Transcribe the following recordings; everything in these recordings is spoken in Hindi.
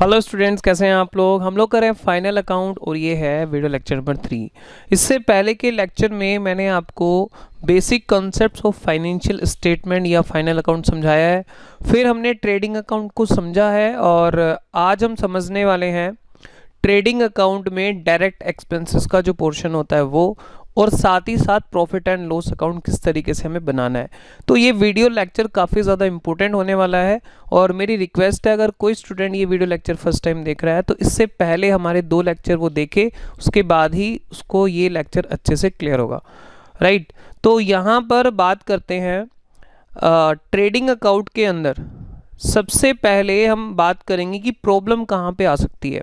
हेलो स्टूडेंट्स, कैसे हैं आप लोग। हम लोग कर रहे हैं फाइनल अकाउंट और ये है वीडियो लेक्चर नंबर 3। इससे पहले के लेक्चर में मैंने आपको basic concepts of financial statement या फाइनल अकाउंट समझाया है। फिर हमने ट्रेडिंग अकाउंट को समझा है और आज हम समझने वाले हैं ट्रेडिंग अकाउंट में डायरेक्ट एक्सपेंसेस का जो पोर्शन होता है वो, और साथ ही साथ प्रॉफिट एंड लॉस अकाउंट किस तरीके से हमें बनाना है। तो ये वीडियो लेक्चर काफ़ी ज़्यादा इंपॉर्टेंट होने वाला है और मेरी रिक्वेस्ट है, अगर कोई स्टूडेंट ये वीडियो लेक्चर फर्स्ट टाइम देख रहा है तो इससे पहले हमारे 2 लेक्चर वो देखे, उसके बाद ही उसको ये लेक्चर अच्छे से क्लियर होगा। राइट, तो यहाँ पर बात करते हैं ट्रेडिंग अकाउंट के अंदर। सबसे पहले हम बात करेंगे कि प्रॉब्लम कहाँ पे आ सकती है।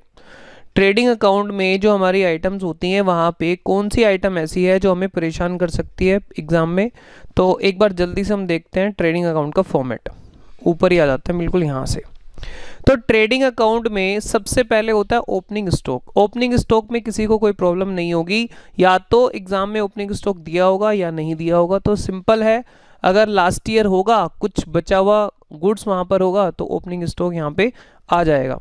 ट्रेडिंग अकाउंट में जो हमारी आइटम्स होती हैं वहाँ पे कौन सी आइटम ऐसी है जो हमें परेशान कर सकती है एग्ज़ाम में। तो एक बार जल्दी से हम देखते हैं ट्रेडिंग अकाउंट का फॉर्मेट। ऊपर ही आ जाता है बिल्कुल यहाँ से। तो ट्रेडिंग अकाउंट में सबसे पहले होता है ओपनिंग स्टॉक। ओपनिंग स्टॉक में किसी को कोई प्रॉब्लम नहीं होगी, या तो एग्ज़ाम में ओपनिंग स्टॉक दिया होगा या नहीं दिया होगा। तो सिंपल है, अगर लास्ट ईयर होगा कुछ बचा हुआ गुड्स वहाँ पर होगा तो ओपनिंग स्टॉक यहाँ पे आ जाएगा।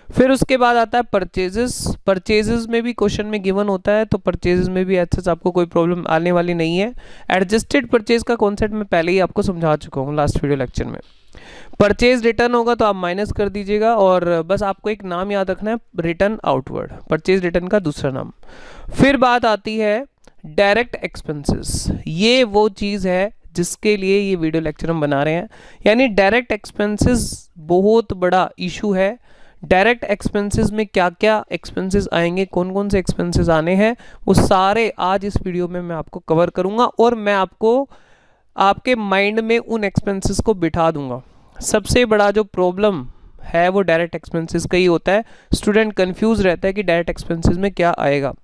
फिर उसके बाद आता है परचेजेस। परचेजेस में भी क्वेश्चन में गिवन होता है, तो परचेजेस में भी अच्छे आपको कोई प्रॉब्लम आने वाली नहीं है। एडजस्टेड परचेज का कॉन्सेप्ट मैं पहले ही आपको समझा चुका हूँ लास्ट वीडियो लेक्चर में। परचेज रिटर्न होगा तो आप माइनस कर दीजिएगा, और बस आपको एक नाम याद रखना है, रिटर्न आउटवर्ड, परचेज रिटर्न का दूसरा नाम। फिर बात आती है डायरेक्ट एक्सपेंसेस। ये वो चीज़ है जिसके लिए ये वीडियो लेक्चर हम बना रहे हैं, यानी डायरेक्ट एक्सपेंसेस बहुत बड़ा इशू है। डायरेक्ट एक्सपेंसेस में क्या क्या एक्सपेंसेस आएंगे, कौन कौन से एक्सपेंसेस आने हैं, वो सारे आज इस वीडियो में मैं आपको कवर करूंगा, और मैं आपको आपके माइंड में उन एक्सपेंसेस को बिठा दूंगा। सबसे बड़ा जो प्रॉब्लम है वो डायरेक्ट एक्सपेंसेस का ही होता है। स्टूडेंट कंफ्यूज रहता है कि डायरेक्ट एक्सपेंसेस में क्या आएगा।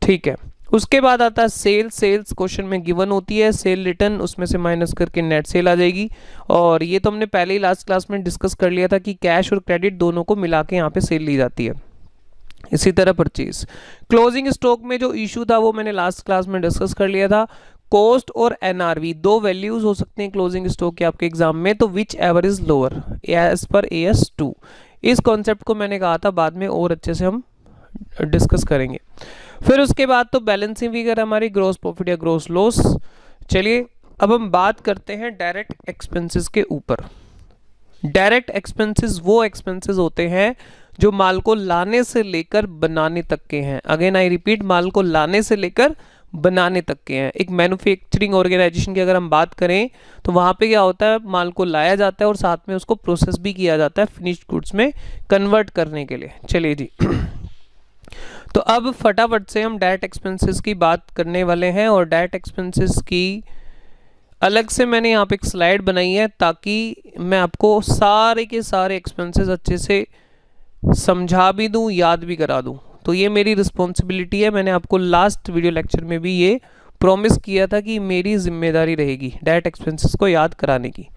ठीक है, उसके बाद आता है सेल। सेल्स क्वेश्चन में गिवन होती है, सेल रिटर्न उसमें से माइनस करके नेट सेल आ जाएगी। और ये तो हमने पहले ही लास्ट क्लास में डिस्कस कर लिया था कि कैश और क्रेडिट दोनों को मिला के यहाँ पे सेल ली जाती है। इसी तरह परचेज। क्लोजिंग स्टॉक में जो इशू था वो मैंने लास्ट क्लास में डिस्कस कर लिया था। कॉस्ट और एनआरवी दो वैल्यूज हो सकते हैं क्लोजिंग स्टॉक के आपके एग्जाम में, तो whichever is lower as पर AS2। इस कॉन्सेप्ट को मैंने कहा था बाद में और अच्छे से हम डिस्कस करेंगे। फिर उसके बाद तो बैलेंसिंग फिगर हमारी ग्रॉस प्रॉफिट या ग्रॉस लॉस। चलिए अब हम बात करते हैं डायरेक्ट एक्सपेंसेस के ऊपर। डायरेक्ट एक्सपेंसेस वो एक्सपेंसेस होते हैं जो माल को लाने से लेकर बनाने तक के हैं। अगेन आई रिपीट, माल को लाने से लेकर बनाने तक के हैं। एक मैन्युफैक्चरिंग ऑर्गेनाइजेशन की अगर हम बात करें तो वहाँ पे क्या होता है, माल को लाया जाता है और साथ में उसको प्रोसेस भी किया जाता है फिनिश्ड गुड्स में कन्वर्ट करने के लिए। चलिए जी तो अब फटाफट से हम डायरेक्ट एक्सपेंसेस की बात करने वाले हैं, और डायरेक्ट एक्सपेंसेस की अलग से मैंने यहाँ पे एक स्लाइड बनाई है ताकि मैं आपको सारे के सारे एक्सपेंसेस अच्छे से समझा भी दूँ, याद भी करा दूँ। तो ये मेरी रिस्पॉन्सिबिलिटी है। मैंने आपको लास्ट वीडियो लेक्चर में भी ये प्रॉमिस किया था कि मेरी जिम्मेदारी रहेगी डायरेक्ट एक्सपेंसेस को याद कराने की।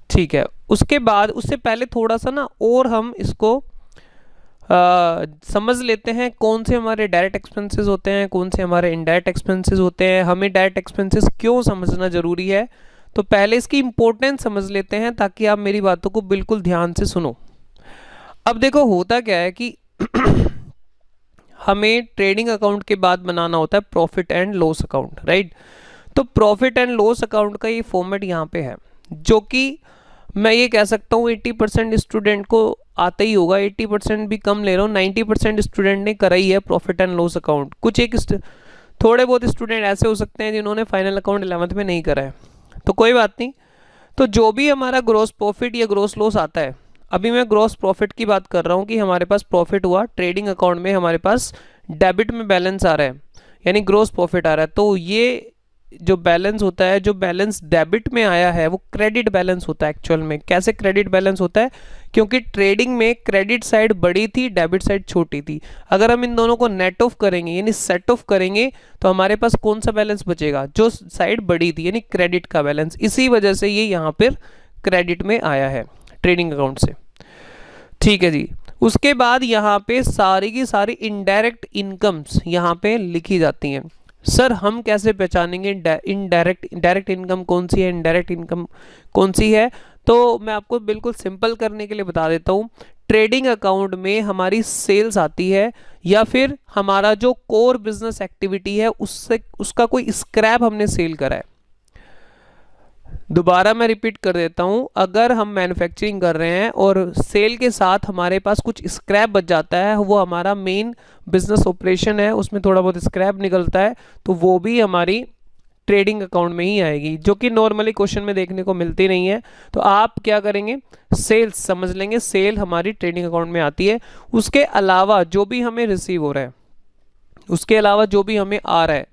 ठीक है, उसके बाद उससे पहले थोड़ा सा ना और हम इसको समझ लेते हैं कौन से हमारे डायरेक्ट एक्सपेंसेस होते हैं, कौन से हमारे इनडायरेक्ट एक्सपेंसेस होते हैं, हमें डायरेक्ट एक्सपेंसेस क्यों समझना ज़रूरी है। तो पहले इसकी इंपॉर्टेंस समझ लेते हैं ताकि आप मेरी बातों को बिल्कुल ध्यान से सुनो। अब देखो होता क्या है कि हमें ट्रेडिंग अकाउंट के बाद बनाना होता है profit and loss account. Right, तो प्रॉफिट एंड लॉस अकाउंट का ये फॉर्मेट यहाँ पे है, जो कि मैं ये कह सकता हूँ 80% स्टूडेंट को आता ही होगा। 80% भी कम ले रहा हूँ, 90% स्टूडेंट ने करा ही है प्रॉफिट एंड लॉस अकाउंट। कुछ एक थोड़े बहुत स्टूडेंट ऐसे हो सकते हैं जिन्होंने फाइनल अकाउंट 11th में नहीं करा है, तो कोई बात नहीं। तो जो भी हमारा ग्रॉस प्रॉफिट या ग्रॉस लॉस आता है, अभी मैं ग्रॉस प्रॉफिट की बात कर रहा हूँ कि हमारे पास प्रॉफिट हुआ ट्रेडिंग अकाउंट में, हमारे पास डेबिट में बैलेंस आ रहा है यानी ग्रॉस प्रॉफिट आ रहा है। तो ये जो बैलेंस होता है, जो बैलेंस डेबिट में आया है वो क्रेडिट बैलेंस होता है। एक्चुअल में कैसे क्रेडिट बैलेंस होता है, क्योंकि ट्रेडिंग में क्रेडिट साइड बड़ी थी, डेबिट साइड छोटी थी। अगर हम इन दोनों को नेट ऑफ करेंगे यानी सेट ऑफ करेंगे तो हमारे पास कौन सा बैलेंस बचेगा, जो साइड बड़ी थी यानी क्रेडिट का बैलेंस। इसी वजह से ये यहाँ पर क्रेडिट में आया है ट्रेडिंग अकाउंट से। ठीक है जी, उसके बाद यहाँ पे सारी की सारी इनडायरेक्ट इनकम्स यहाँ पे लिखी जाती हैं। सर हम कैसे पहचानेंगे डायरेक्ट इनकम कौन सी है, इनडायरेक्ट इनकम कौन सी है। तो मैं आपको बिल्कुल सिंपल करने के लिए बता देता हूँ। ट्रेडिंग अकाउंट में हमारी सेल्स आती है या फिर हमारा जो कोर बिजनेस एक्टिविटी है उससे उसका कोई स्क्रैप हमने सेल करा है। दोबारा मैं रिपीट कर देता हूं, अगर हम मैन्युफैक्चरिंग कर रहे हैं और सेल के साथ हमारे पास कुछ स्क्रैप बच जाता है, वो हमारा मेन बिजनेस ऑपरेशन है, उसमें थोड़ा बहुत स्क्रैप निकलता है, तो वो भी हमारी ट्रेडिंग अकाउंट में ही आएगी, जो कि नॉर्मली क्वेश्चन में देखने को मिलती नहीं है। तो आप क्या करेंगे, सेल्स समझ लेंगे, सेल हमारी ट्रेडिंग अकाउंट में आती है। उसके अलावा जो भी हमें रिसीव हो रहा है, उसके अलावा जो भी हमें आ रहा है,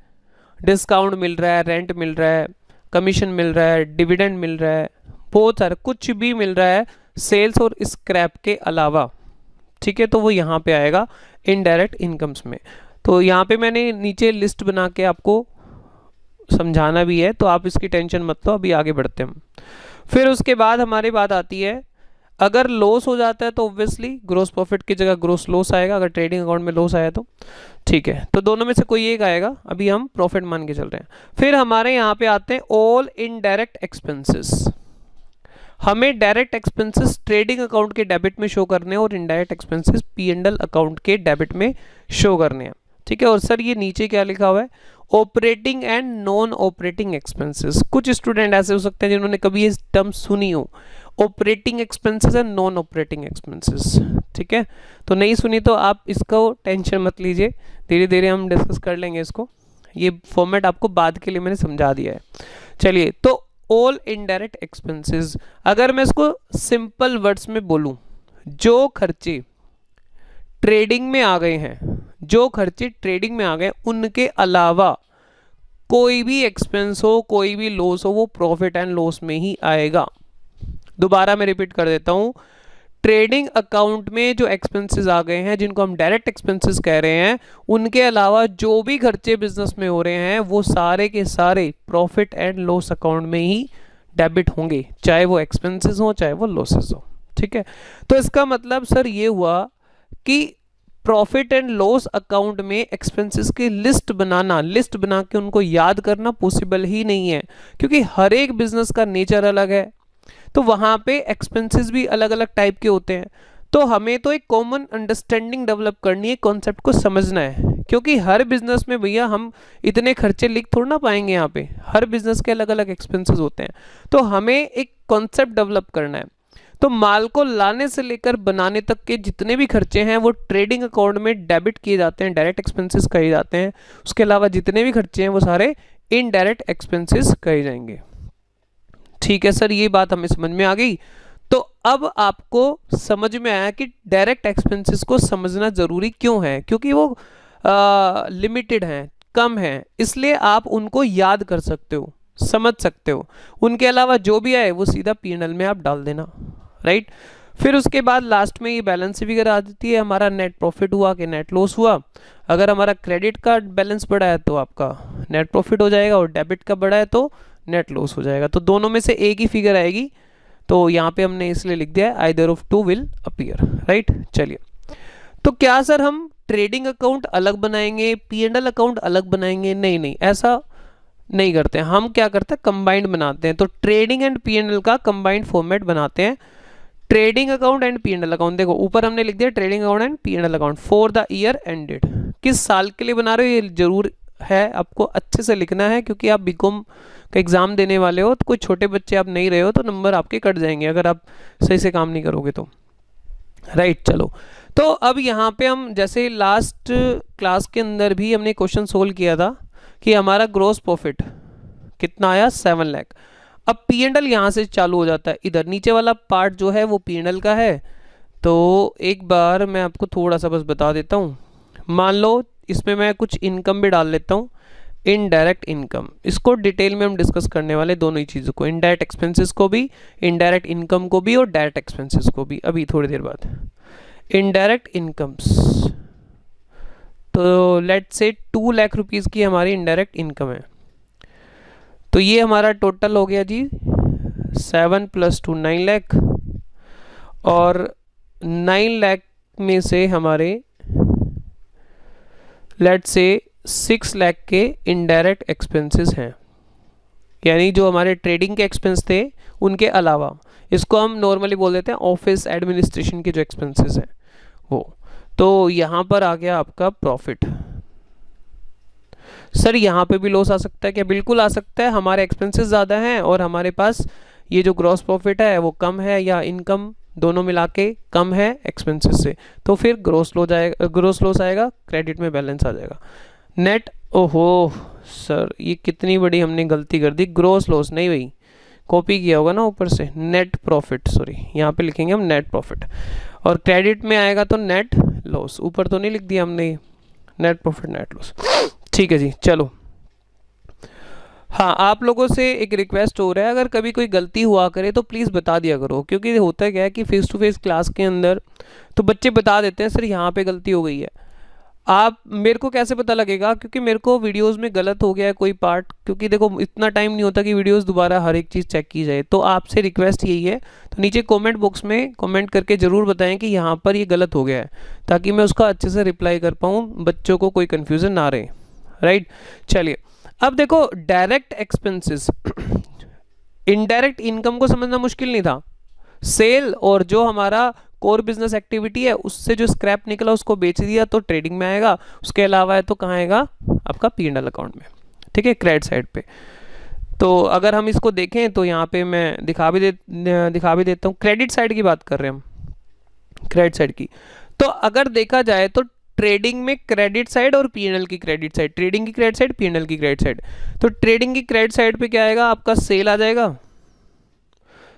डिस्काउंट मिल रहा है, रेंट मिल रहा है, कमीशन मिल रहा है, डिविडेंड मिल रहा है, बहुत सारा कुछ भी मिल रहा है सेल्स और स्क्रैप के अलावा, ठीक है, तो वो यहाँ पे आएगा इनडायरेक्ट इनकम्स में। तो यहाँ पे मैंने नीचे लिस्ट बना के आपको समझाना भी है, तो आप इसकी टेंशन मत लो, अभी आगे बढ़ते हैं हम। फिर उसके बाद हमारी बात आती है, अगर लॉस हो जाता है तो ऑब्वियसली ग्रोस प्रॉफिट की जगह ग्रोस लॉस आएगा, अगर ट्रेडिंग अकाउंट में लॉस आया तो, ठीक है, तो दोनों में से कोई एक आएगा, अभी हम प्रॉफिट मान के चल रहे हैं। फिर हमारे यहाँ पे आते हैं ऑल इनडायरेक्ट एक्सपेंसेस। हमें डायरेक्ट एक्सपेंसेस ट्रेडिंग अकाउंट के डेबिट में शो करने हैं और इनडायरेक्ट एक्सपेंसेस P&L अकाउंट के डेबिट में शो करने हैं, ठीक है। और सर ये नीचे क्या लिखा हुआ है, operating and non operating expenses. कुछ स्टूडेंट ऐसे हो सकते हैं जिन्होंने कभी ये टर्म सुनी हो, operating expenses and non operating expenses, ठीक है। तो नहीं सुनी तो आप इसको टेंशन मत लीजिए, धीरे धीरे हम डिस्कस कर लेंगे इसको, ये फॉर्मेट आपको बाद के लिए मैंने समझा दिया है। चलिए, तो ऑल इनडायरेक्ट एक्सपेंसेस, अगर मैं इसको सिंपल वर्ड्स में बोलूं, जो खर्चे ट्रेडिंग में आ गए हैं, जो खर्चे ट्रेडिंग में आ गए, उनके अलावा कोई भी एक्सपेंस हो, कोई भी लॉस हो, वो प्रॉफिट एंड लॉस में ही आएगा। दोबारा मैं रिपीट कर देता हूं, ट्रेडिंग अकाउंट में जो एक्सपेंसेस आ गए हैं, जिनको हम डायरेक्ट एक्सपेंसेस कह रहे हैं, उनके अलावा जो भी खर्चे बिजनेस में हो रहे हैं, वो सारे के सारे प्रॉफिट एंड लॉस अकाउंट में ही डेबिट होंगे, चाहे वो एक्सपेंसेस हो चाहे वो लॉसेस हो, ठीक है। तो इसका मतलब सर ये हुआ कि प्रॉफिट एंड लॉस अकाउंट में एक्सपेंसेस की लिस्ट बना के उनको याद करना पॉसिबल ही नहीं है, क्योंकि हर एक बिजनेस का नेचर अलग है, तो वहाँ पे एक्सपेंसेस भी अलग अलग टाइप के होते हैं। तो हमें तो एक कॉमन अंडरस्टैंडिंग डेवलप करनी है, कॉन्सेप्ट को समझना है, क्योंकि हर बिजनेस में भैया हम इतने खर्चे लिख थोड़ा ना पाएंगे, यहाँ पे हर बिजनेस के अलग अलग एक्सपेंसेस होते हैं, तो हमें एक कॉन्सेप्ट डेवलप करना है। तो माल को लाने से लेकर बनाने तक के जितने भी खर्चे हैं वो ट्रेडिंग अकाउंट में डेबिट किए जाते हैं, डायरेक्ट एक्सपेंसेस कहे जाते हैं। उसके अलावा जितने भी खर्चे हैं वो सारे इनडायरेक्ट एक्सपेंसेस कहे जाएंगे, ठीक है सर, ये बात हमें समझ में आ गई। तो अब आपको समझ में आया कि डायरेक्ट एक्सपेंसेस को समझना जरूरी क्यों है, क्योंकि वो लिमिटेड हैं, कम हैं, इसलिए आप उनको याद कर सकते हो, समझ सकते हो। उनके अलावा जो भी आए वो सीधा P&L में आप डाल देना, राइट। फिर उसके बाद लास्ट में ये बैलेंस फिगर आ जाती है, हमारा नेट प्रॉफिट हुआ कि नेट लॉस हुआ। अगर हमारा क्रेडिट का बैलेंस बढ़ा है तो आपका नेट प्रॉफिट हो जाएगा, और डेबिट का बढ़ा है तो नेट लॉस हो जाएगा। तो दोनों में से एक ही फिगर आएगी, तो यहाँ पे हमने इसलिए लिख दिया है either of two will appear, right. चलिए, तो क्या सर हम ट्रेडिंग अकाउंट अलग बनाएंगे, P&L अकाउंट अलग बनाएंगे? नहीं, ऐसा नहीं करते हैं। हम क्या करते हैं, कंबाइंड बनाते हैं। तो ट्रेडिंग एंड P&L का कंबाइंड फॉर्मेट बनाते हैं, trading account and P&L account. देखो ऊपर हमने लिख दिया trading account and P&L account for the year ended. किस साल के लिए बना रहे हो ये जरूर है, आपको अच्छे से लिखना है, क्योंकि आप बीकॉम का एग्जाम देने वाले हो, तो कोई छोटे बच्चे आप नहीं रहे हो, तो नंबर आपके कट जाएंगे अगर आप सही से काम नहीं करोगे तो, राइट। चलो, तो अब यहाँ पे हम जैसे लास्ट क्लास के अंदर भी हमने क्वेश्चन सोल्व किया था कि हमारा ग्रोस प्रॉफिट कितना आया, 7 लाख। अब P&L यहाँ से चालू हो जाता है, इधर नीचे वाला पार्ट जो है वो P&L का है। तो एक बार मैं आपको थोड़ा सा बस बता देता हूँ, मान लो इसमें मैं कुछ इनकम भी डाल लेता हूँ, इनडायरेक्ट इनकम। इसको डिटेल में हम डिस्कस करने वाले दोनों ही चीज़ों को, इनडायरेक्ट एक्सपेंसेस को भी, इनडायरेक्ट इनकम को भी, और डायरेक्ट एक्सपेंसेस को भी, अभी थोड़ी देर बाद। इनडायरेक्ट इनकम्स, तो लेट्स से 2 लाख रुपीज़ की हमारी इनडायरेक्ट इनकम है। तो ये हमारा टोटल हो गया जी 7 + 2 9 लाख, और 9 लाख में से हमारे लेट्स से 6 लाख के इनडायरेक्ट एक्सपेंसेस हैं। यानी जो हमारे ट्रेडिंग के एक्सपेंस थे उनके अलावा, इसको हम नॉर्मली बोल देते हैं ऑफिस एडमिनिस्ट्रेशन के जो एक्सपेंसेस हैं वो। तो यहाँ पर आ गया आपका प्रॉफिट। सर यहाँ पे भी लॉस आ सकता है क्या? बिल्कुल आ सकता है, हमारे एक्सपेंसेस ज़्यादा हैं और हमारे पास ये जो ग्रॉस प्रॉफिट है वो कम है, या इनकम दोनों मिला के कम है एक्सपेंसेस से, तो फिर ग्रोस लॉस आएगा, क्रेडिट में बैलेंस आ जाएगा। नेट, ओहो सर ये कितनी बड़ी हमने गलती कर दी, ग्रोस लॉस नहीं भाई, कॉपी किया होगा ना ऊपर से, नेट प्रॉफिट, सॉरी यहाँ पे लिखेंगे हम नेट प्रॉफिट, और क्रेडिट में आएगा तो नेट लॉस, ऊपर तो नहीं लिख दिया हमने नेट प्रॉफिट नेट लॉस। ठीक है जी, चलो। हाँ, आप लोगों से एक रिक्वेस्ट हो रहा है, अगर कभी कोई गलती हुआ करे तो प्लीज़ बता दिया करो, क्योंकि होता क्या है कि फेस टू फेस क्लास के अंदर तो बच्चे बता देते हैं सर यहाँ पे गलती हो गई है। आप, मेरे को कैसे पता लगेगा? क्योंकि मेरे को वीडियोस में गलत हो गया है कोई पार्ट, क्योंकि देखो इतना टाइम नहीं होता कि वीडियोस दोबारा हर एक चीज़ चेक की जाए। तो आपसे रिक्वेस्ट यही है, तो नीचे कमेंट बॉक्स में कमेंट करके ज़रूर बताएं कि यहाँ पर ये गलत हो गया है, ताकि मैं उसका अच्छे से रिप्लाई कर पाऊँ, बच्चों को कोई कन्फ्यूज़न ना रहे। राइट, चलिए अब देखो डायरेक्ट एक्सपेंसेस, इनडायरेक्ट इनकम को समझना मुश्किल नहीं था। सेल और जो हमारा कोर बिजनेस एक्टिविटी है उससे जो स्क्रैप निकला उसको बेच दिया तो ट्रेडिंग में आएगा, उसके अलावा है तो कहाँ आएगा? आपका P&L अकाउंट में। ठीक है, क्रेडिट साइड पे। तो अगर हम इसको देखें तो यहाँ पे मैं दिखा भी देता हूँ, क्रेडिट साइड की बात कर रहे हैं हम, क्रेडिट साइड की। तो अगर देखा जाए तो ट्रेडिंग में क्रेडिट साइड और P&L की क्रेडिट साइड, ट्रेडिंग की क्रेडिट साइड, P&L की क्रेडिट साइड। तो ट्रेडिंग की क्रेडिट साइड पे क्या आएगा? आपका सेल आ जाएगा,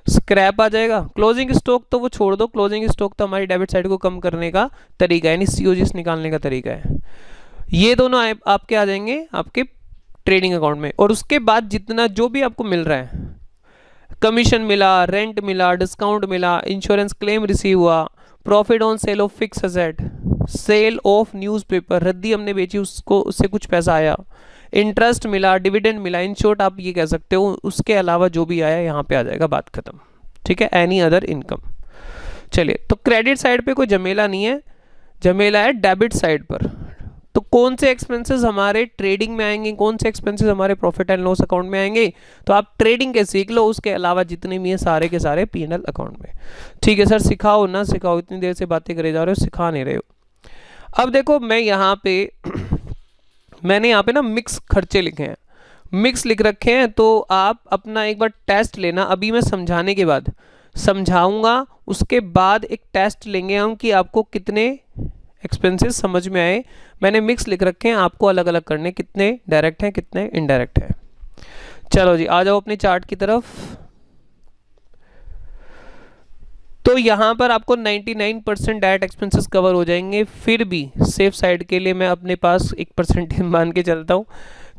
स्क्रैप आ जाएगा, क्लोजिंग स्टॉक तो वो छोड़ दो, क्लोजिंग स्टॉक तो हमारी डेबिट साइड को कम करने का तरीका है, यानी COGS निकालने का तरीका है। ये दोनों आपके आ जाएंगे आपके ट्रेडिंग अकाउंट में, और उसके बाद जितना जो भी आपको मिल रहा है, कमीशन मिला, रेंट मिला, डिस्काउंट मिला, इंश्योरेंस क्लेम रिसीव हुआ, profit on sale of fix asset, sale of newspaper, रद्दी हमने बेची उसको, उससे कुछ पैसा आया, इंटरेस्ट मिला, डिविडेंड मिला, इन शॉर्ट आप ये कह सकते हो, उसके अलावा जो भी आया यहाँ पे आ जाएगा, बात खत्म। ठीक है, एनी अदर इनकम। चलिए, तो क्रेडिट साइड पे कोई झमेला नहीं है, झमेला है डेबिट साइड पर। तो कौन से एक्सपेंसेस हमारे ट्रेडिंग में आएंगे, कौन से एक्सपेंसेस हमारे प्रॉफिट एंड लॉस अकाउंट में आएंगे, तो आप ट्रेडिंग के सीख लो, उसके अलावा जितने भी हैं सारे के सारे P&L अकाउंट में। ठीक है सर, सिखाओ ना सिखाओ, इतनी देर से बातें करे जा रहे हो, सिखा नहीं रहे हो। अब देखो मैं यहाँ पे मैंने यहाँ पे ना मिक्स खर्चे लिखे हैं, मिक्स लिख रखे हैं, तो आप अपना एक बार टेस्ट लेना, अभी मैं समझाने के बाद समझाऊंगा, उसके बाद एक टेस्ट लेंगे हम कि आपको कितने एक्सपेंसेस समझ में आए। मैंने मिक्स लिख रखे हैं, आपको अलग अलग करने, कितने डायरेक्ट हैं कितने इनडायरेक्ट हैं। चलो जी, आ जाओ अपनी चार्ट की तरफ। तो यहाँ पर आपको 99% डायरेक्ट एक्सपेंसेस कवर हो जाएंगे, फिर भी सेफ साइड के लिए मैं अपने पास 1% मान के चलता हूँ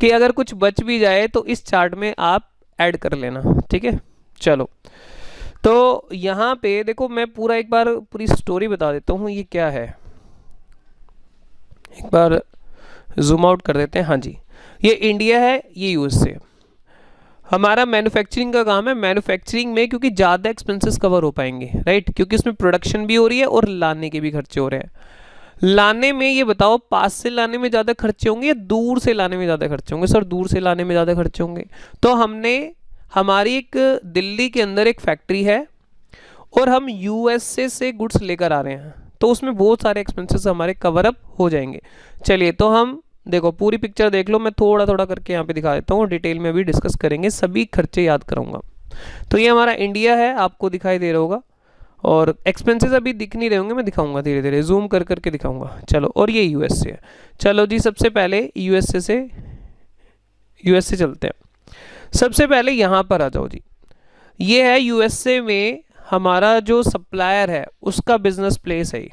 कि अगर कुछ बच भी जाए तो इस चार्ट में आप ऐड कर लेना। ठीक है, चलो तो यहाँ पे देखो मैं पूरा एक बार पूरी स्टोरी बता देता हूँ, ये क्या है, एक बार जूम आउट कर देते हैं। हाँ जी, ये इंडिया है, ये USA। हमारा मैन्युफैक्चरिंग का काम है, मैन्युफैक्चरिंग में क्योंकि ज़्यादा एक्सपेंसेस कवर हो पाएंगे, राइट, क्योंकि इसमें प्रोडक्शन भी हो रही है और लाने के भी खर्चे हो रहे हैं। लाने में ये बताओ, पास से लाने में ज़्यादा खर्चे होंगे या दूर से लाने में ज़्यादा खर्चे होंगे? सर दूर से लाने में ज़्यादा खर्चे होंगे। तो हमने, हमारी एक दिल्ली के अंदर एक फैक्ट्री है और हम USA से गुड्स लेकर आ रहे हैं, तो उसमें बहुत सारे एक्सपेंसेस हमारे कवर अप हो जाएंगे। चलिए, तो हम देखो पूरी पिक्चर देख लो, मैं थोड़ा थोड़ा करके यहाँ पे दिखा देता हूँ, डिटेल में भी डिस्कस करेंगे, सभी खर्चे याद कराऊंगा। तो ये हमारा इंडिया है, आपको दिखाई दे रहा होगा, और एक्सपेंसेस अभी दिख नहीं रहे होंगे, मैं दिखाऊंगा धीरे धीरे, जूम कर करके दिखाऊंगा। चलो, और ये USA है। चलो जी, सबसे पहले USA से चलते हैं। सबसे पहले यहाँ पर आ जाओ जी, ये है USA में हमारा जो सप्लायर है उसका बिजनेस प्लेस है।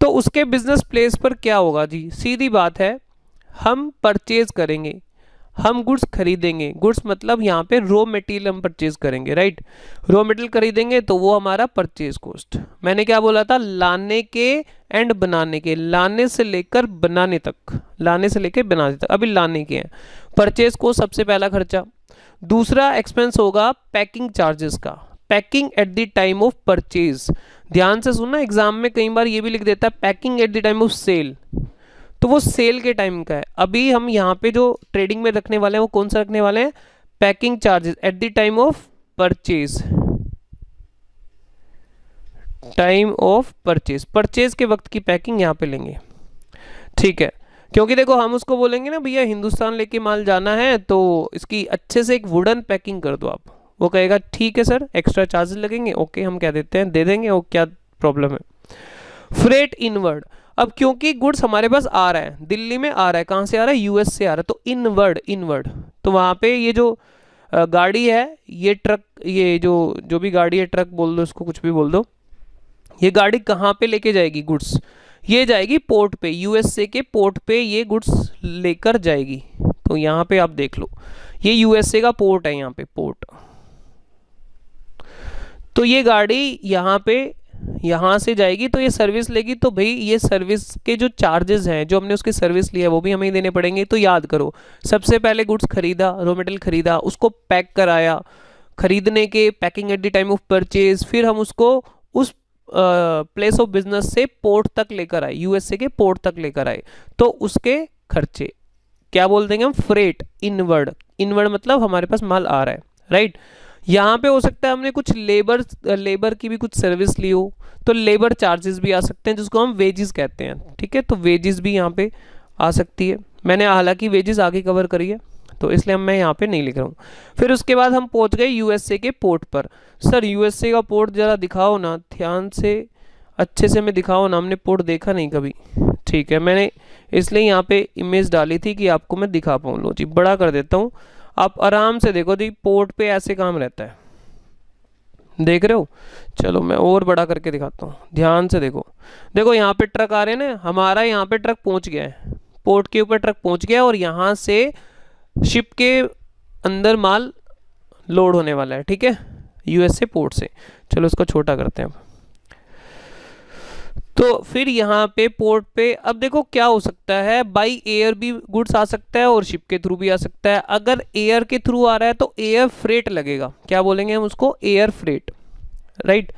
तो उसके बिजनेस प्लेस पर क्या होगा जी, सीधी बात है, हम परचेज करेंगे, हम गुड्स खरीदेंगे, गुड्स मतलब यहाँ पे रॉ मटेरियल हम परचेज करेंगे, राइट, रॉ मटेरियल खरीदेंगे तो वो हमारा परचेज कॉस्ट। मैंने क्या बोला था, लाने के एंड बनाने के, लाने से लेकर बनाने तक, लाने से लेकर बनाने तक, अभी लाने के हैं। परचेज कॉस्ट सबसे पहला खर्चा। दूसरा एक्सपेंस होगा पैकिंग चार्जेस का, packing at the time of purchase. ध्यान से सुनना, एग्जाम में कई बार ये भी लिख देता है packing at the time of sale, तो वो सेल के टाइम का है। अभी हम यहाँ पे जो ट्रेडिंग में रखने वाले हैं वो कौन सा रखने वाले हैं, packing charges eight the time of purchase, time of purchase, purchase के वक्त की पैकिंग यहाँ पे लेंगे, ठीक है। क्योंकि देखो हम उसको बोलेंगे ना भैया हिंदुस्तान लेके माल जाना है तो इसकी अच्छे से एक वुडन पैकिंग कर दो आप, वो कहेगा ठीक है सर एक्स्ट्रा चार्जेस लगेंगे, ओके हम क्या देते हैं, दे देंगे, वो क्या प्रॉब्लम है। फ्रेट इनवर्ड, अब क्योंकि गुड्स हमारे पास आ रहा है, दिल्ली में आ रहा है, कहाँ से आ रहा है, यूएस से आ रहा है, तो इनवर्ड, इनवर्ड तो वहाँ पे ये जो गाड़ी है, ये ट्रक, ये जो भी गाड़ी है, ट्रक बोल दो इसको, कुछ भी बोल दो, ये गाड़ी कहाँ पे लेके जाएगी गुड्स, ये जाएगी पोर्ट पे, यूएसए के पोर्ट पे ये गुड्स लेकर जाएगी। तो यहाँ पे आप देख लो ये यूएसए का पोर्ट है, यहाँ पे पोर्ट, तो ये गाड़ी यहाँ पे यहाँ से जाएगी तो ये सर्विस लेगी, तो भाई ये सर्विस के जो चार्जेस हैं जो हमने उसकी सर्विस लिया वो भी हमें ही देने पड़ेंगे। तो याद करो सबसे पहले गुड्स खरीदा, रॉ मटेरियल खरीदा, उसको पैक कराया, खरीदने के packing at the time of purchase, फिर हम उसको उस प्लेस ऑफ बिजनेस से पोर्ट तक लेकर आए, यूएसए के पोर्ट तक लेकर आए, तो उसके खर्चे क्या बोल देंगे हम, फ्रेट इनवर्ड, इनवर्ड मतलब हमारे पास माल आ रहा है, राइट। यहाँ पे हो सकता है हमने कुछ लेबर की भी कुछ सर्विस ली हो, तो लेबर चार्जेस भी आ सकते हैं जिसको हम वेजेस कहते हैं, ठीक है, तो वेजेस भी यहाँ पे आ सकती है। मैंने हालांकि वेजेस आगे कवर करी है तो इसलिए मैं यहाँ पे नहीं लिख रहा हूँ। फिर उसके बाद हम पहुँच गए यूएसए के पोर्ट पर। सर यूएसए का पोर्ट ज़रा दिखाओ ना, ध्यान से अच्छे से मैं दिखाओ ना, हमने पोर्ट देखा नहीं कभी, ठीक है, मैंने इसलिए यहाँ पे इमेज डाली थी कि आपको मैं दिखा पाऊँ। लो जी बड़ा कर देता हूँ, आप आराम से देखो जी, पोर्ट पे ऐसे काम रहता है, देख रहे हो, चलो मैं और बड़ा करके दिखाता हूँ, ध्यान से देखो, देखो यहाँ पे ट्रक आ रहे हैं ना, हमारा यहाँ पे ट्रक पहुँच गया है, पोर्ट के ऊपर ट्रक पहुँच गया और यहाँ से शिप के अंदर माल लोड होने वाला है, ठीक है, यूएसए पोर्ट से। चलो इसको छोटा करते हैं अब। तो फिर यहाँ पे पोर्ट पे अब देखो क्या हो सकता है, बाई एयर भी गुड्स आ सकता है और शिप के थ्रू भी आ सकता है। अगर एयर के थ्रू आ रहा है तो एयर फ्रेट लगेगा, क्या बोलेंगे हम उसको, एयर फ्रेट, राइट।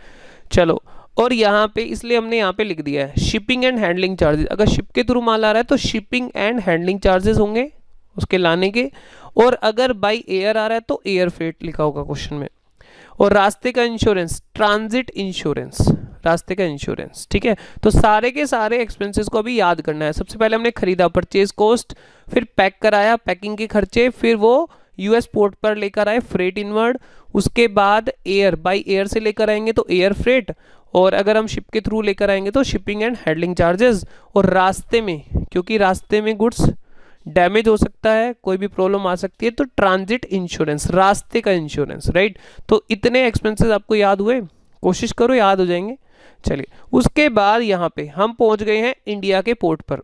चलो और यहाँ पे इसलिए हमने यहाँ पे लिख दिया है शिपिंग एंड हैंडलिंग चार्जेस, अगर शिप के थ्रू माल आ रहा है तो शिपिंग एंड हैंडलिंग चार्जेस होंगे उसके लाने के, और अगर बाई एयर आ रहा है तो एयर फ्रेट लिखा होगा क्वेश्चन में। और रास्ते का इंश्योरेंस, ट्रांजिट इंश्योरेंस, रास्ते का इंश्योरेंस, ठीक है। तो सारे के सारे एक्सपेंसेस को अभी याद करना है। सबसे पहले हमने खरीदा, परचेज कॉस्ट, फिर पैक कराया, पैकिंग के खर्चे, फिर वो यूएस पोर्ट पर लेकर आए, फ्रेट इनवर्ड, उसके बाद एयर, बाई एयर से लेकर आएंगे तो एयर फ्रेट, और अगर हम शिप के थ्रू लेकर आएंगे तो शिपिंग एंड हैंडलिंग चार्जेस, और रास्ते में क्योंकि रास्ते में गुड्स डैमेज हो सकता है, कोई भी प्रॉब्लम आ सकती है, तो ट्रांजिट इंश्योरेंस, रास्ते का इंश्योरेंस, राइट। तो इतने एक्सपेंसेस आपको याद हुए, कोशिश करो याद हो जाएंगे। चलिए उसके बाद यहाँ पे हम पहुँच गए हैं इंडिया के पोर्ट पर।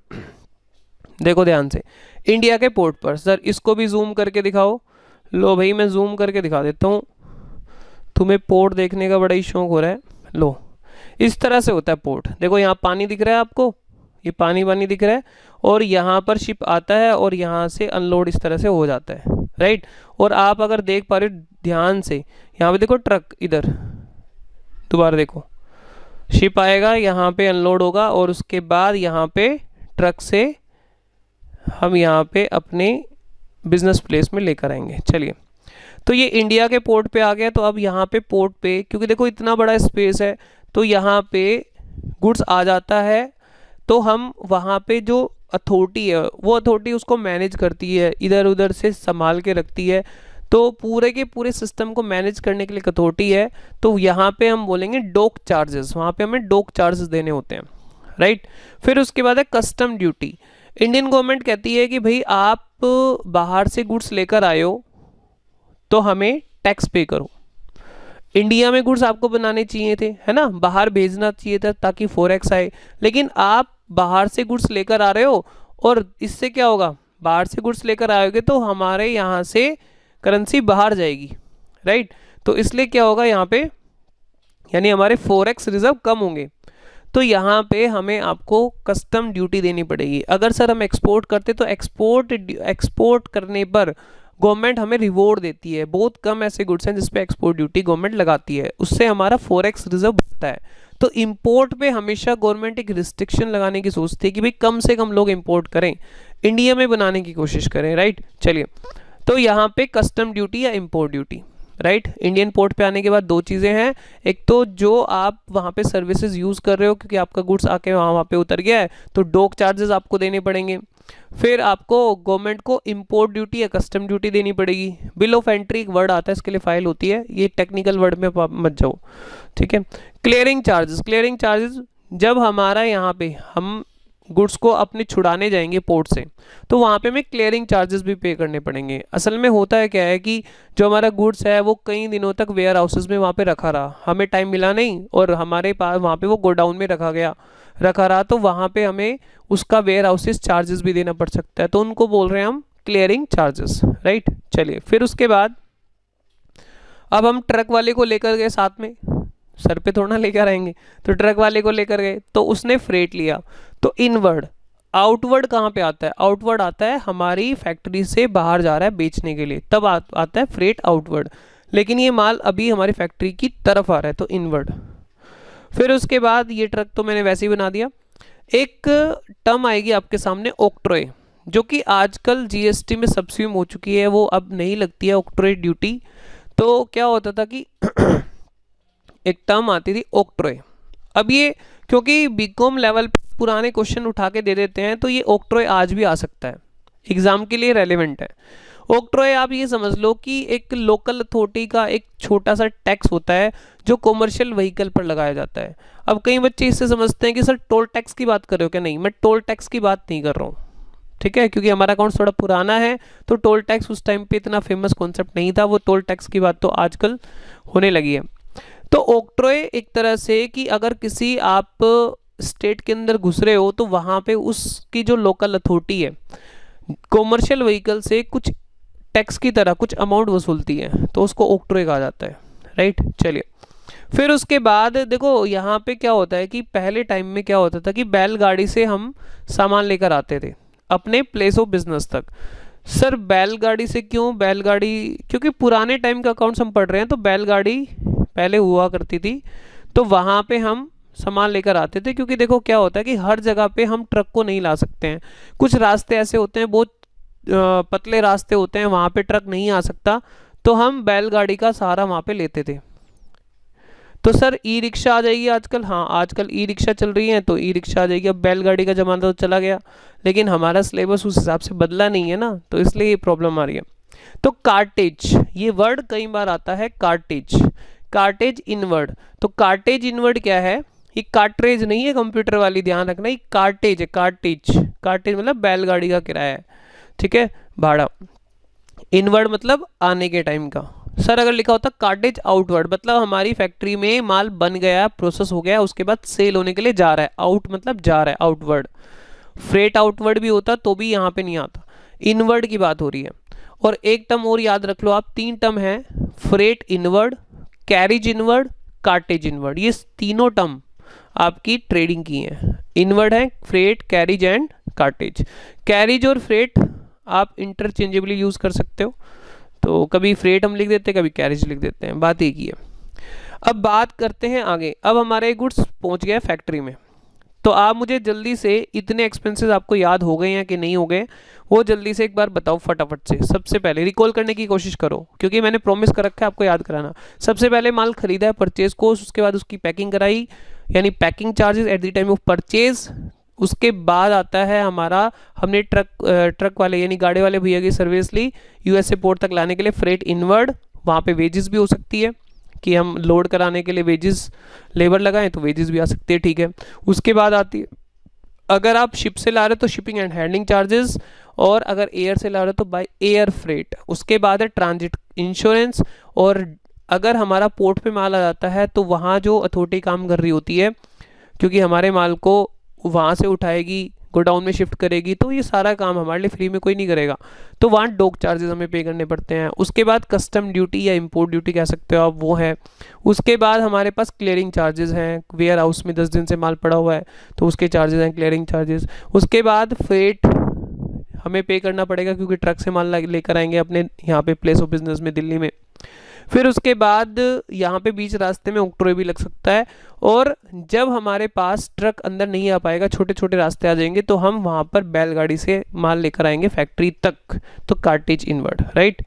देखो ध्यान से, इंडिया के पोर्ट पर, सर इसको भी जूम करके दिखाओ। लो भाई मैं जूम करके दिखा देता हूँ, तुम्हें पोर्ट देखने का बड़ा ही शौक हो रहा है। लो इस तरह से होता है पोर्ट, देखो यहाँ पानी दिख रहा है आपको, ये पानी वानी दिख रहा है, और यहाँ पर शिप आता है और यहाँ से अनलोड इस तरह से हो जाता है, राइट। और आप अगर देख पा रहे हो ध्यान से, यहाँ पे देखो ट्रक, इधर दोबारा देखो, शिप आएगा यहाँ पे अनलोड होगा, और उसके बाद यहाँ पे ट्रक से हम यहाँ पे अपने बिजनेस प्लेस में लेकर आएंगे। चलिए तो ये इंडिया के पोर्ट पे आ गया, तो अब यहाँ पे पोर्ट पे क्योंकि देखो इतना बड़ा स्पेस है तो यहाँ पे गुड्स आ जाता है, तो हम वहाँ पे जो अथॉरिटी है वो अथॉरिटी उसको मैनेज करती है, इधर उधर से संभाल के रखती है, तो पूरे के पूरे सिस्टम को मैनेज करने के लिए अथॉरिटी है। तो यहाँ पे हम बोलेंगे डॉक चार्जेस, वहाँ पे हमें डॉक चार्जेस देने होते हैं, राइट। फिर उसके बाद है कस्टम ड्यूटी। इंडियन गवर्नमेंट कहती है कि भाई आप बाहर से गुड्स लेकर आए हो तो हमें टैक्स पे करो। इंडिया में गुड्स आपको बनाने चाहिए थे, है ना, बाहर भेजना चाहिए था ताकि फॉरेक्स आए, लेकिन आप बाहर से गुड्स लेकर आ रहे हो, और इससे क्या होगा, बाहर से गुड्स लेकर आओगे तो हमारे यहाँ से करेंसी बाहर जाएगी, राइट। तो इसलिए क्या होगा यहाँ पे, यानी हमारे फॉरेक्स रिजर्व कम होंगे, तो यहाँ पे हमें आपको कस्टम ड्यूटी देनी पड़ेगी। अगर सर हम एक्सपोर्ट करते तो एक्सपोर्ट करने पर गवर्नमेंट हमें रिवॉर्ड देती है, बहुत कम ऐसे गुड्स हैं जिस पे एक्सपोर्ट ड्यूटी गवर्नमेंट लगाती है, उससे हमारा फॉरेक्स रिजर्व बढ़ता है। तो इंपोर्ट पे हमेशा गवर्नमेंट एक रिस्ट्रिक्शन लगाने की सोचती है कि भाई कम से कम लोग इंपोर्ट करें, इंडिया में बनाने की कोशिश करें, राइट। चलिए तो यहाँ पे कस्टम ड्यूटी या import duty, right. Indian port पे आने के बाद दो चीज़ें हैं, एक तो जो आप वहाँ पे सर्विसेज यूज़ कर रहे हो क्योंकि आपका गुड्स आके वहाँ पे उतर गया है तो डॉक चार्जेस आपको देने पड़ेंगे। फिर आपको गवर्नमेंट को इम्पोर्ट ड्यूटी या कस्टम ड्यूटी देनी पड़ेगी। बिल ऑफ एंट्री एक वर्ड आता है, इसके लिए फाइल होती है, ये टेक्निकल वर्ड में मत जाओ, ठीक है। क्लियरिंग चार्जेस, क्लियरिंग चार्जेस जब हमारा यहाँ पे हम गुड्स को अपने छुड़ाने जाएंगे पोर्ट से तो वहाँ पे हमें क्लियरिंग चार्जेस भी पे करने पड़ेंगे। असल में होता है क्या है कि जो हमारा गुड्स है वो कई दिनों तक वेयर हाउसेज में वहाँ पे रखा रहा, हमें टाइम मिला नहीं और हमारे पास वहाँ पे वो गोडाउन में रखा रहा तो वहाँ पे हमें उसका वेयर हाउसेज चार्जेस भी देना पड़ सकता है, तो उनको बोल रहे हैं हम क्लियरिंग चार्जेस, राइट। चलिए फिर उसके बाद अब हम ट्रक वाले को लेकर गए, साथ में सर पे थोड़ा लेकर आएंगे, तो ट्रक वाले को लेकर गए तो उसने फ्रेट लिया, तो इनवर्ड। आउटवर्ड कहाँ पे आता है? आउटवर्ड आता है हमारी फैक्ट्री से बाहर जा रहा है बेचने के लिए, तब आता है फ्रेट आउटवर्ड, लेकिन ये माल अभी हमारी फैक्ट्री की तरफ आ रहा है तो इनवर्ड। फिर उसके बाद ये ट्रक तो मैंने वैसे ही बना दिया। एक टर्म आएगी आपके सामने ऑक्ट्रोय, जो कि आजकल जीएसटी में सब्सिडी हो चुकी है, वो अब नहीं लगती है ऑक्ट्रोय ड्यूटी। तो क्या होता था कि एक टर्म आती थी ऑक्ट्रोय। अब ये क्योंकि बीकॉम लेवल पे पुराने क्वेश्चन उठा के दे देते हैं तो ये ऑक्ट्रोय आज भी आ सकता है, एग्जाम के लिए रेलेवेंट है। ऑक्ट्रोय आप ये समझ लो कि एक लोकल अथॉरिटी का एक छोटा सा टैक्स होता है जो कॉमर्शियल व्हीकल पर लगाया जाता है। अब कई बच्चे इससे समझते हैं कि सर टोल टैक्स की बात कर रहे हो क्या? नहीं, मैं टोल टैक्स की बात नहीं कर रहा हूँ, ठीक है, क्योंकि हमारा अकाउंट थोड़ा पुराना है तो टोल टैक्स उस टाइम पे इतना फेमस कॉन्सेप्ट नहीं था, वो टोल टैक्स की बात तो आजकल होने लगी है। तो ऑक्ट्रोय एक तरह से कि अगर किसी आप स्टेट के अंदर घुस रहे हो तो वहाँ पे उसकी जो लोकल अथॉरिटी है कॉमर्शियल व्हीकल से कुछ टैक्स की तरह कुछ अमाउंट वसूलती है, तो उसको ऑक्ट्रोय कहा जाता है, राइट। चलिए फिर उसके बाद देखो यहाँ पे क्या होता है कि पहले टाइम में क्या होता था कि बैलगाड़ी से हम सामान लेकर आते थे अपने प्लेस ऑफ बिजनेस तक। सर बैलगाड़ी से क्यों? बैलगाड़ी क्योंकि पुराने टाइम का अकाउंट्स हम पढ़ रहे हैं तो बैलगाड़ी पहले हुआ करती थी, तो वहाँ पे हम सामान लेकर आते थे। क्योंकि देखो क्या होता है कि हर जगह पे हम ट्रक को नहीं ला सकते हैं, कुछ रास्ते ऐसे होते हैं बहुत पतले रास्ते होते हैं, वहाँ पे ट्रक नहीं आ सकता, तो हम बैलगाड़ी का सहारा वहाँ पे लेते थे। तो सर ई रिक्शा आ जाएगी आजकल, हाँ आजकल ई रिक्शा चल रही है तो ई रिक्शा आ जाएगी। अब बैलगाड़ी का जमाना तो चला गया, लेकिन हमारा सिलेबस उस हिसाब से बदला नहीं है ना, तो इसलिए ये प्रॉब्लम आ रही है। तो कार्टेज, ये वर्ड कई बार आता है, कार्टेज, कार्टेज इनवर्ड। तो कार्टेज इनवर्ड क्या है? ये कार्ट्रेज नहीं है कंप्यूटर वाली, ध्यान रखना, ये कार्टेज है, कार्टेज। कार्टेज मतलब बैलगाड़ी का किराया है, ठीक है, भाड़ा। इनवर्ड मतलब आने के टाइम का। सर अगर लिखा होता कार्टेज आउटवर्ड मतलब हमारी फैक्ट्री में माल बन गया, प्रोसेस हो गया, उसके बाद सेल होने के लिए जा रहा है, आउट मतलब जा रहा है, आउटवर्ड। फ्रेट आउटवर्ड भी होता तो भी यहाँ पे नहीं आता, इनवर्ड की बात हो रही है। और एक टर्म और याद रख लो आप, तीन टर्म है, freight inward, carriage inward, cartage inward, ये तीनों टर्म आपकी ट्रेडिंग की हैं। इनवर्ड है freight, carriage and cartage. Carriage और फ्रेट आप इंटरचेंजेबली यूज कर सकते हो, तो कभी फ्रेट हम लिख देते हैं, कभी कैरिज लिख देते हैं, बात एक ही है। अब बात करते हैं आगे। अब हमारे गुड्स पहुंच गए फैक्ट्री में, तो आप मुझे जल्दी से इतने एक्सपेंसेस आपको याद हो गए हैं कि नहीं हो गए, वो जल्दी से एक बार बताओ फटाफट से। सबसे पहले रिकॉल करने की कोशिश करो, क्योंकि मैंने प्रॉमिस कर रखा है आपको याद कराना। सबसे पहले माल खरीदा है, परचेज कोस्ट, उसके बाद उसकी पैकिंग कराई यानी packing charges eight the time of purchase. उसके बाद आता है हमारा, हमने ट्रक वाले यानी गाड़ी वाले भैया की सर्विस ली यूएसए पोर्ट तक लाने के लिए, फ्रेट इनवर्ड, वहाँ पे वेजेस भी हो सकती है कि हम लोड कराने के लिए वेजेस लेबर लगाएं तो वेजेस भी आ सकती है, ठीक है। उसके बाद आती है, अगर आप शिप से ला रहे हो तो शिपिंग एंड हैंडलिंग चार्जेस, और अगर एयर से ला रहे हो तो बाय एयर फ्रेट। उसके बाद है ट्रांजिट इंश्योरेंस, और अगर हमारा पोर्ट पे माल आ जाता है तो वहाँ जो अथॉरिटी काम कर रही होती है, क्योंकि हमारे माल को वहाँ से उठाएगी गोडाउन में शिफ्ट करेगी, तो ये सारा काम हमारे लिए फ्री में कोई नहीं करेगा, तो वहाँ डॉक चार्जेस हमें पे करने पड़ते हैं। उसके बाद कस्टम ड्यूटी या इंपोर्ट ड्यूटी कह सकते हो आप, वो है। उसके बाद हमारे पास क्लियरिंग चार्जेस हैं, वेयर हाउस में 10 दिन से माल पड़ा हुआ है तो उसके चार्जेस हैं, क्लियरिंग चार्जेस। उसके बाद फ्रेट हमें पे करना पड़ेगा क्योंकि ट्रक से माल लेकर आएंगे अपने यहाँ पे प्लेस ऑफ बिजनेस में दिल्ली में। फिर उसके बाद यहाँ पे बीच रास्ते में ऑक्ट्रोय भी लग सकता है, और जब हमारे पास ट्रक अंदर नहीं आ पाएगा, छोटे छोटे रास्ते आ जाएंगे, तो हम वहाँ पर बैलगाड़ी से माल लेकर आएंगे फैक्ट्री तक, तो कार्टेज इनवर्ड, राइट।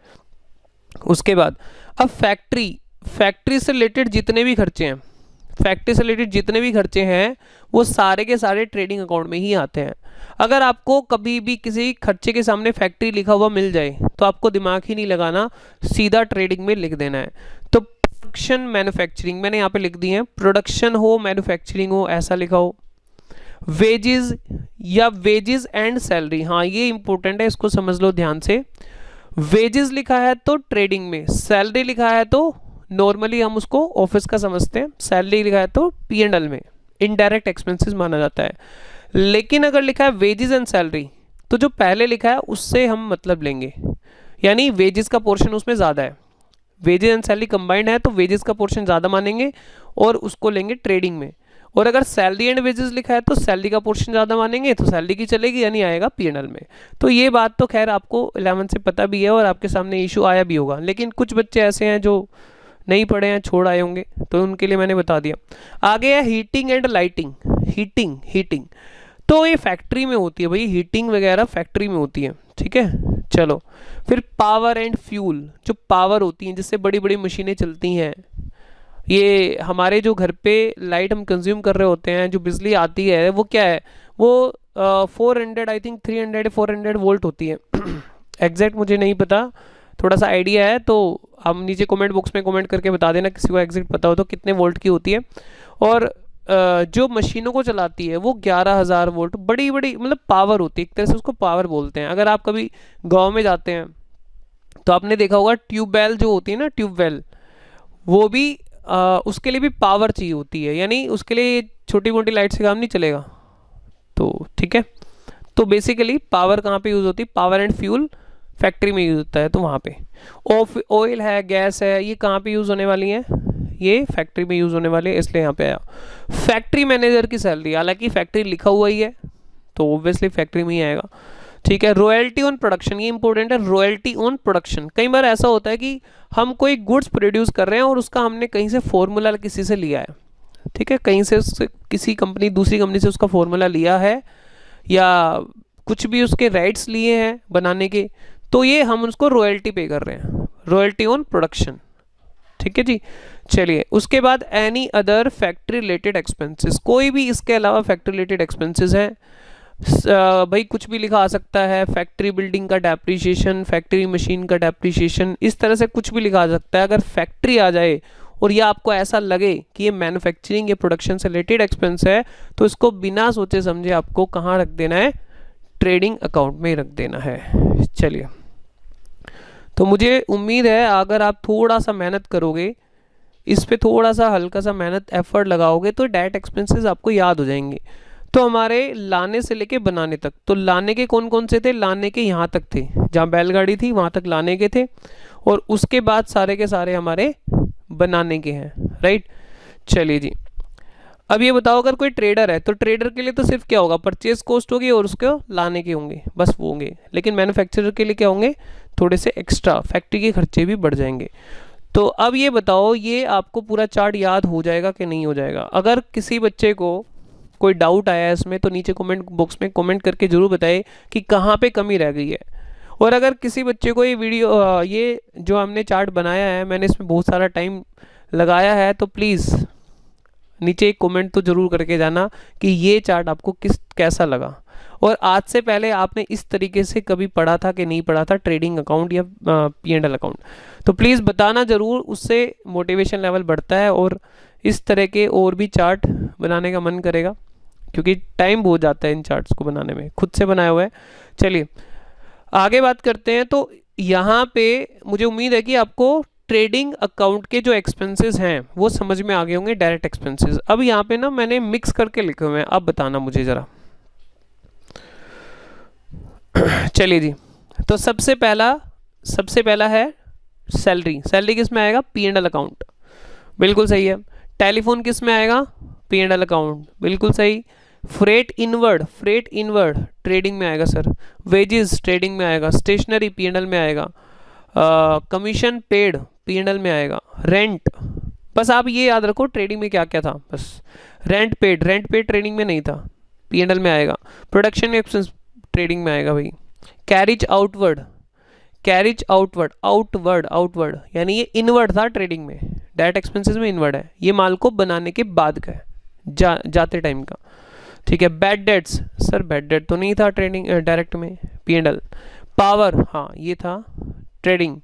उसके बाद अब फैक्ट्री से रिलेटेड जितने भी खर्चे हैं, फैक्ट्री से रिलेटेड जितने भी खर्चे हैं वो सारे के सारे ट्रेडिंग अकाउंट में ही आते हैं। अगर आपको कभी भी किसी खर्चे के सामने फैक्ट्री लिखा हुआ मिल जाए तो आपको दिमाग ही नहीं लगाना, सीधा ट्रेडिंग में लिख देना है। तो प्रोडक्शन मैन्युफैक्चरिंग मैंने यहाँ पे लिख दी है, प्रोडक्शन हो मैन्युफैक्चरिंग हो ऐसा लिखा हो। वेजेस या वेजेस एंड सैलरी, हाँ ये इंपॉर्टेंट है, इसको समझ लो ध्यान से। वेजेस लिखा है तो ट्रेडिंग में, सैलरी लिखा है तो नॉर्मली हम उसको ऑफिस का समझते हैं, सैलरी लिखा है तो P&L में इनडायरेक्ट एक्सपेंसेस माना जाता है। लेकिन अगर लिखा है वेजेस एंड सैलरी तो जो पहले लिखा है उससे हम मतलब लेंगे, यानी वेजेस का पोर्शन उसमें ज़्यादा है, वेजेस एंड सैलरी कंबाइंड है तो वेजेस का पोर्शन ज़्यादा मानेंगे और उसको लेंगे ट्रेडिंग में। और अगर सैलरी एंड वेजेस लिखा है तो सैलरी का पोर्शन ज़्यादा मानेंगे तो सैलरी की चलेगी, यानी आएगा P&L में। तो ये बात तो खैर आपको 11 से पता भी है और आपके सामने इशू आया भी होगा, लेकिन कुछ बच्चे ऐसे हैं जो नहीं पढ़े हैं, छोड़ आए होंगे, तो उनके लिए मैंने बता दिया। आगे है हीटिंग एंड लाइटिंग। हीटिंग तो ये फैक्ट्री में होती है भाई, हीटिंग वगैरह फैक्ट्री में होती है, ठीक है। चलो फिर पावर एंड फ्यूल, जो पावर होती है जिससे बड़ी बड़ी मशीनें चलती हैं, ये हमारे जो घर पे लाइट हम कंज्यूम कर रहे होते हैं, जो बिजली आती है वो क्या है, वो 400 आई थिंक 300 400 वोल्ट होती है एग्जैक्ट मुझे नहीं पता, थोड़ा सा आइडिया है तो हम नीचे कमेंट बॉक्स में कमेंट करके बता देना किसी को एग्जैक्ट पता हो तो कितने वोल्ट की होती है। और जो मशीनों को चलाती है वो 11,000 वोल्ट, बड़ी बड़ी मतलब पावर होती है, एक तरह से उसको पावर बोलते हैं। अगर आप कभी गांव में जाते हैं तो आपने देखा होगा ट्यूबवेल जो होती है ना, ट्यूबवेल, वो भी उसके लिए भी पावर चाहिए होती है, यानी उसके लिए छोटी मोटी लाइट से काम नहीं चलेगा, तो ठीक है। तो बेसिकली पावर कहाँ पे यूज़ होती है, पावर एंड फ्यूल फैक्ट्री में यूज़ होता है, तो वहाँ पे ऑयल है, गैस है, ये कहाँ पे यूज़ होने वाली है, ये फैक्ट्री में यूज़ होने वाले, इसलिए यहाँ पे आया। फैक्ट्री मैनेजर की सैलरी, हालांकि फैक्ट्री लिखा हुआ ही है तो ऑब्वियसली फैक्ट्री में ही आएगा, ठीक है। रॉयल्टी ऑन प्रोडक्शन, ये इंपॉर्टेंट है, रॉयल्टी ऑन प्रोडक्शन। कई बार ऐसा होता है कि हम कोई गुड्स प्रोड्यूस कर रहे हैं और उसका हमने कहीं से फॉर्मूला किसी से लिया है, ठीक है, कहीं से उससे किसी कंपनी दूसरी कंपनी से उसका फॉर्मूला लिया है या कुछ भी उसके राइट्स लिए हैं बनाने के, तो ये हम उसको रॉयल्टी पे कर रहे हैं, रॉयल्टी ऑन प्रोडक्शन, ठीक है जी। चलिए उसके बाद any other factory related expenses, कोई भी इसके अलावा फैक्ट्री रिलेटेड एक्सपेंसेस हैं, भाई कुछ भी लिखा आ सकता है, फैक्ट्री बिल्डिंग का डेप्रीशिएशन, फैक्ट्री मशीन का डेप्रीशिएशन, इस तरह से कुछ भी लिखा आ सकता है। अगर फैक्ट्री आ जाए और ये आपको ऐसा लगे कि ये मैन्युफैक्चरिंग या प्रोडक्शन से रिलेटेड एक्सपेंस है, तो इसको बिना सोचे समझे आपको कहाँ रख देना है, ट्रेडिंग अकाउंट में रख देना है। चलिए, तो मुझे उम्मीद है अगर आप थोड़ा सा मेहनत करोगे, इस पे थोड़ा सा हल्का सा मेहनत एफर्ट लगाओगे तो डायरेक्ट एक्सपेंसेस आपको याद हो जाएंगे। तो हमारे लाने से लेके बनाने तक, तो लाने के कौन कौन से थे, लाने के यहाँ तक थे, जहाँ बैलगाड़ी थी वहाँ तक लाने के थे, और उसके बाद सारे के सारे हमारे बनाने के हैं, राइट। चलिए जी, अब ये बताओ अगर कोई ट्रेडर है तो ट्रेडर के लिए तो सिर्फ क्या होगा, परचेज कॉस्ट होगी और उसको लाने के होंगे, बस वो होंगे। लेकिन मैन्युफैक्चरर के लिए क्या होंगे, थोड़े से एक्स्ट्रा फैक्ट्री के खर्चे भी बढ़ जाएंगे। तो अब ये बताओ, ये आपको पूरा चार्ट याद हो जाएगा कि नहीं हो जाएगा। अगर किसी बच्चे को कोई डाउट आया है इसमें तो नीचे कमेंट बॉक्स में कमेंट करके ज़रूर बताए कि कहाँ पे कमी रह गई है। और अगर किसी बच्चे को ये वीडियो, ये जो हमने चार्ट बनाया है, मैंने इसमें बहुत सारा टाइम लगाया है, तो प्लीज़ नीचे एक कमेंट तो ज़रूर करके जाना कि ये चार्ट आपको कैसा लगा, और आज से पहले आपने इस तरीके से कभी पढ़ा था कि नहीं पढ़ा था ट्रेडिंग अकाउंट या P&L अकाउंट। तो प्लीज़ बताना ज़रूर, उससे मोटिवेशन लेवल बढ़ता है और इस तरह के और भी चार्ट बनाने का मन करेगा, क्योंकि टाइम बहुत जाता है इन चार्ट्स को बनाने में, खुद से बनाया हुआ है। चलिए आगे बात करते हैं। तो यहाँ पे मुझे उम्मीद है कि आपको ट्रेडिंग अकाउंट के जो एक्सपेंसेस हैं वो समझ में आ गए होंगे, डायरेक्ट एक्सपेंसेस। अब यहाँ पे ना मैंने मिक्स करके लिखे हुए हैं, अब बताना मुझे ज़रा। चलिए जी, तो सबसे पहला है सैलरी। सैलरी किस में आएगा, P&L अकाउंट, बिल्कुल सही है। टेलीफोन किस में आएगा, P&L अकाउंट, बिल्कुल सही। फ्रेट इनवर्ड ट्रेडिंग में आएगा सर। वेजेस ट्रेडिंग में आएगा। स्टेशनरी P&L में आएगा। कमीशन पेड P&L में आएगा। रेंट, बस आप ये याद रखो ट्रेडिंग में क्या क्या था, बस रेंट पेड ट्रेडिंग में नहीं था, P&L में आएगा। प्रोडक्शन एक्सपेंस ट्रेडिंग में आएगा भाई। कैरिज आउटवर्ड यानी ये इनवर्ड था ट्रेडिंग में, डायरेक्ट एक्सपेंसेस में इनवर्ड है, ये माल को बनाने के बाद का है, जाते टाइम का। ठीक है। Bad debts, sir bad debt तो नहीं था ट्रेडिंग डायरेक्ट में, P&L। पावर, हाँ ये था ट्रेडिंग।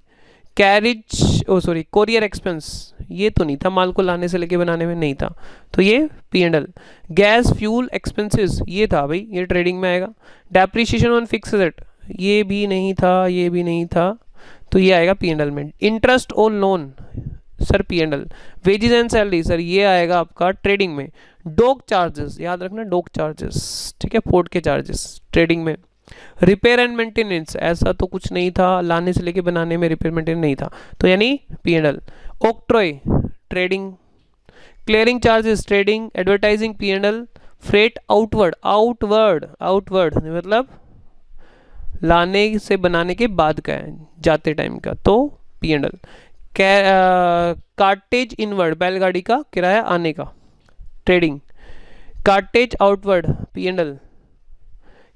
कैरिज कोरियर एक्सपेंस, ये तो नहीं था, माल को लाने से लेके बनाने में नहीं था, तो ये P&L। गैस फ्यूल एक्सपेंसेस, ये था भाई, ये ट्रेडिंग में आएगा। डेप्रिसिएशन ऑन फिक्स एसेट, ये भी नहीं था, तो ये आएगा P&L में। Interest on loan, sir P&L। Wages and salary, sir ये आएगा आपका ट्रेडिंग में। डॉक चार्जेस, याद रखना डॉक चार्जेस, ठीक है, पोर्ट के चार्जेस ट्रेडिंग में। रिपेयर एंड मेंटेनेंस, ऐसा तो कुछ नहीं था, लाने से लेके बनाने में रिपेयर मेंटेनेंस नहीं था, तो यानी P&L। Octroi trading. Clearing charges trading. Advertising P&L। Freight outward मतलब लाने से बनाने के बाद का है, जाते टाइम का, तो P&L। कार्टेज इनवर्ड, बैलगाड़ी का किराया आने का, trading. Cartage outward P&L।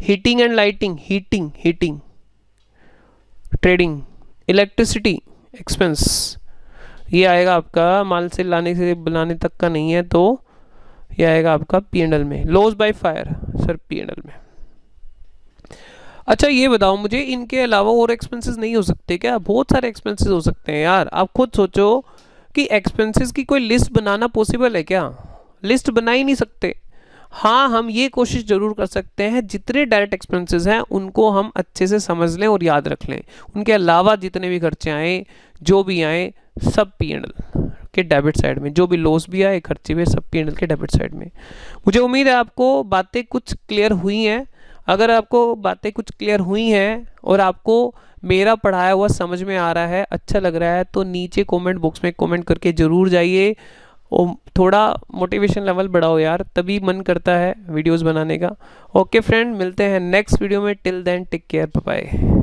Heating and lighting, heating trading. Electricity expense, ये आएगा आपका माल से लाने से बनाने तक का नहीं है, तो ये आएगा आपका P&L में। Loss by fire, sir P&L में। अच्छा ये बताओ मुझे, इनके अलावा और एक्सपेंसेस नहीं हो सकते क्या? बहुत सारे एक्सपेंसेस हो सकते हैं यार, आप खुद सोचो कि एक्सपेंसेस की कोई लिस्ट बनाना पॉसिबल है क्या? लिस्ट बना ही नहीं सकते। हाँ, हम ये कोशिश जरूर कर सकते हैं जितने डायरेक्ट एक्सपेंसेस हैं उनको हम अच्छे से समझ लें और याद रख लें। उनके अलावा जितने भी खर्चे आए, जो भी आए, सब P&L के डेबिट साइड में, जो भी लॉस भी आए, खर्चे भी, सब P&L के डेबिट साइड में। मुझे उम्मीद है आपको बातें कुछ क्लियर हुई हैं। अगर आपको बातें कुछ क्लियर हुई हैं और आपको मेरा पढ़ाया हुआ समझ में आ रहा है, अच्छा लग रहा है, तो नीचे कमेंट बॉक्स में कमेंट करके ज़रूर जाइए और थोड़ा मोटिवेशन लेवल बढ़ाओ यार, तभी मन करता है वीडियोस बनाने का। ओके फ्रेंड, मिलते हैं नेक्स्ट वीडियो में। Till then take care, bye bye.